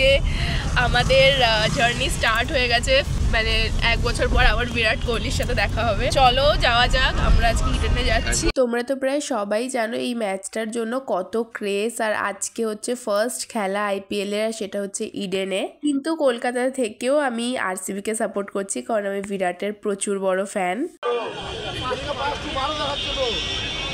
আজকে আমাদের journey start হয়ে গেছে, মানে 1 বছর পর আবার বিরাট কোহলির সাথে দেখা হবে। চলো যাওয়া যাক, আমরা আজকে ইডেনে যাচ্ছি। তোমরা তো প্রায় সবাই জানো এই ম্যাচটার জন্য কত ক্রেজ, আর আজকে হচ্ছে ফার্স্ট খেলা IPL এর, আর সেটা হচ্ছে ইডেনে। কিন্তু কলকাতা থেকেও আমি RCB কে সাপোর্ট করছি, কারণ আমি বিরাটের প্রচুর বড় ফ্যান।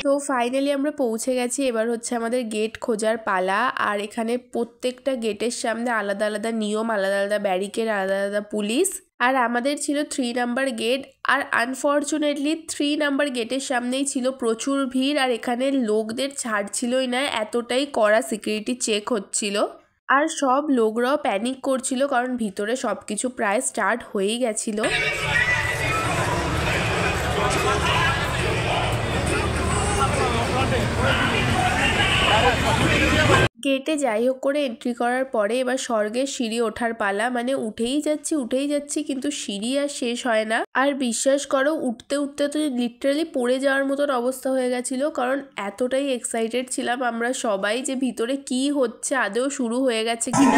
তো ফাইনালি আমরা পৌঁছে গেছি, এবার হচ্ছে আমাদের গেট খোঁজার পালা। আর এখানে প্রত্যেকটা গেটের সামনে আলাদা আলাদা নিয়ম, আলাদা আলাদা ব্যারিকেড, আলাদা আলাদা পুলিশ। আর আমাদের ছিল 3 নাম্বার গেট, আর আনফর্চুনেটলি 3 নাম্বার গেটের সামনেই ছিল প্রচুর ভিড়, আর এখানে লোকদের ছাড়ছিলই না, এতটাই কড়া সিকিউরিটি চেক হচ্ছিল। আর সব লোকরাও প্যানিক করছিল, কারণ ভিতরে সবকিছু প্রায় স্টার্ট হয়েই গেছিল। গেটে যাই হোক করে এন্ট্রি করার পরে এবার স্বর্গের সিঁড়ি ওঠার পালা, মানে উঠেই যাচ্ছি কিন্তু সিঁড়ি আর শেষ হয় না। আর বিশ্বাস করো, উঠতে উঠতে তো লিটারালি পড়ে যাওয়ার মতন অবস্থা হয়ে গেছিল, কারণ এতটাই এক্সাইটেড ছিলাম আমরা সবাই যে ভিতরে কি হচ্ছে, আদৌ শুরু হয়ে গেছে কিনা।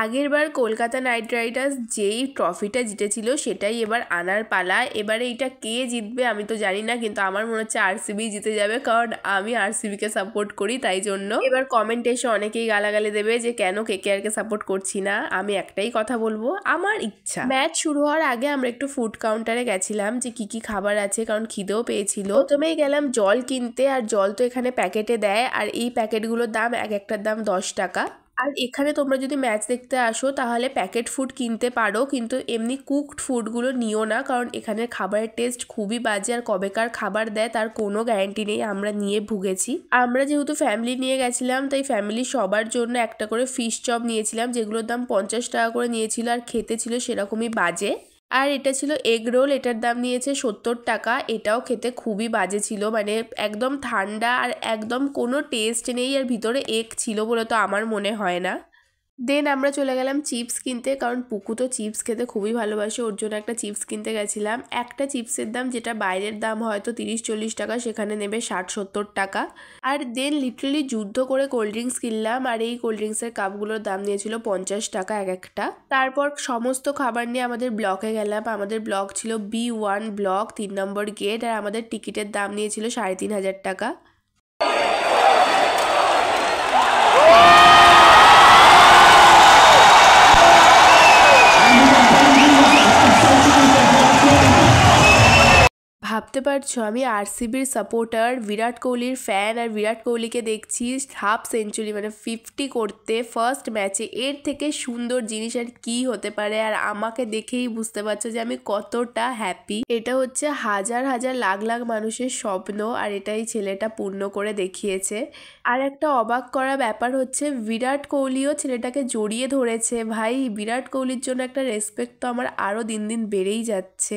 আগের বার কলকাতা নাইট রাইডার্স যেই ট্রফিটা জিতেছিল সেটাই এবার আনার পালা। এবারে এইটা কে জিতবে আমি তো জানি না, কিন্তু আমার মনে হচ্ছে RCB জিতে যাবে, কারণ আমি RCB কে সাপোর্ট করি, তাই জন্য। এবার কমেন্টে এসে অনেকেই গালাগালি দেবে যে কেন KKR কে সাপোর্ট করছি না। আমি একটাই কথা বলবো, আমার ইচ্ছা। ম্যাচ শুরু হওয়ার আগে আমরা একটু ফুড কাউন্টারে গেছিলাম যে কি খাবার আছে, কারণ খিদেও পেয়েছিল। প্রথমেই গেলাম জল কিনতে, আর জল তো এখানে প্যাকেটে দেয়, আর এই প্যাকেটগুলোর দাম এক একটার দাম 10 টাকা। আর এখানে তোমরা যদি ম্যাচ দেখতে আসো তাহলে প্যাকেট ফুড কিনতে পারো, কিন্তু এমনি কুকড ফুডগুলো নিও না, কারণ এখানের খাবারের টেস্ট খুবই বাজে, আর কবেকার খাবার দেয় তার কোনো গ্যারান্টি নেই। আমরা নিয়ে ভুগেছি। আমরা যেহেতু ফ্যামিলি নিয়ে গেছিলাম, তাই ফ্যামিলি সবার জন্য একটা করে ফিশ চপ নিয়েছিলাম, যেগুলোর দাম 50 টাকা করে নিয়েছিল, আর খেতে ছিল সেরকমই বাজে। আর এটা ছিল এগ রোল, এটার দাম নিয়েছে 70 টাকা। এটাও খেতে খুবই বাজে ছিল, মানে একদম ঠান্ডা, আর একদম কোনো টেস্ট নেই, আর ভিতরে এগ ছিল বলে তো আমার মনে হয় না। দেন আমরা চলে গেলাম চিপস কিনতে, কারণ পুকু তো চিপস খেতে খুবই ভালোবাসে, ওর জন্য একটা চিপস কিনতে গেছিলাম। একটা চিপসের দাম, যেটা বাইরের দাম হয়তো 30-40 টাকা, সেখানে নেবে 60-70 টাকা। আর দেন লিটারালি যুদ্ধ করে কোল্ড ড্রিঙ্কস কিনলাম, আর এই কোল্ড ড্রিঙ্কসের কাপগুলোর দাম নিয়েছিল 50 টাকা এক একটা। তারপর সমস্ত খাবার নিয়ে আমাদের ব্লকে গেলাম। আমাদের ব্লক ছিল B1 ব্লক, 3 নম্বর গেট, আর আমাদের টিকিটের দাম নিয়েছিল 3500 টাকা। ভাবতে পারছো আমি RCBর সাপোর্টার, বিরাট কোহলির ফ্যান, আর বিরাট কোহলিকে দেখছি হাফ সেঞ্চুরি মানে 50 করতে ফার্স্ট ম্যাচে। এর থেকে সুন্দর জিনিস আর কি হতে পারে? আর আমাকে দেখেই বুঝতে পারছো যে আমি কতটা হ্যাপি। এটা হচ্ছে হাজার হাজার লাখ লাখ মানুষের স্বপ্ন, আর এটাই ছেলেটা পূর্ণ করে দেখিয়েছে। আর একটা অবাক করা ব্যাপার হচ্ছে বিরাট কোহলিও ছেলেটাকে জড়িয়ে ধরেছে। ভাই, বিরাট কোহলির জন্য একটা রেসপেক্ট তো আমার আরও দিন দিন বেড়েই যাচ্ছে।